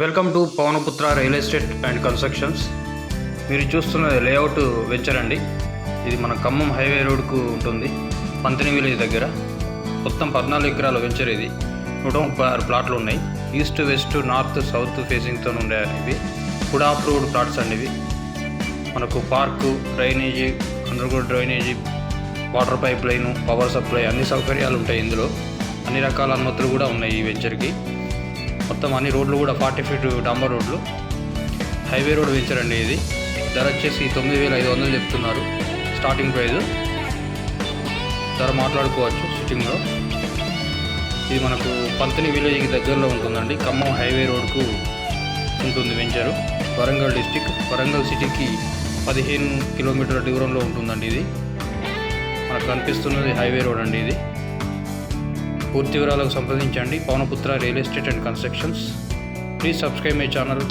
Welcome to Pawanputra real estate and constructions. మీరు చూస్తున్నది layout venture అండి. ఇది మన ఖమ్మం హైవే రోడ్కు ఉంటుంది, పంతిని విలేజ్ దగ్గర. మొత్తం 14 ఎకరాల వెంచర్. ఇది 136 ప్లాట్లు ఉన్నాయి. ఈస్ట్ వెస్ట్ నార్త్ సౌత్ ఫేసింగ్తో ఉండే ఇవి ఫుడ్ ఆఫ్ రోడ్ ప్లాట్స్ అండి. ఇవి మనకు park, drainage, underground drainage, water pipe line, power supply అన్ని సౌకర్యాలు ఉంటాయి ఇందులో. అన్ని రకాల అనుమతులు కూడా ఉన్నాయి ఈ వెంచర్కి. మొత్తం అన్ని రోడ్లు కూడా 40 ఫీట్ డాంబర్ రోడ్లు. హైవే రోడ్ వెంచర్ అండి. ఇది ధర వచ్చేసి 9,500 చెప్తున్నారు స్టార్టింగ్ ప్రైజు. ధర మాట్లాడుకోవచ్చు సిట్టింగ్లో. ఇది మనకు పంతిని విలేజ్కి దగ్గరలో ఉంటుందండి. ఖమ్మం హైవే రోడ్కు ఉంటుంది వెంచరు. వరంగల్ డిస్టిక్, వరంగల్ సిటీకి 15 కిలోమీటర్ల దూరంలో ఉంటుందండి. ఇది మనకు కనిపిస్తున్నది హైవే రోడ్ అండి. ఇది పూర్తి వివరాలకు సంప్రదించండి Pawanputra real estate and constructions. Please subscribe my channel.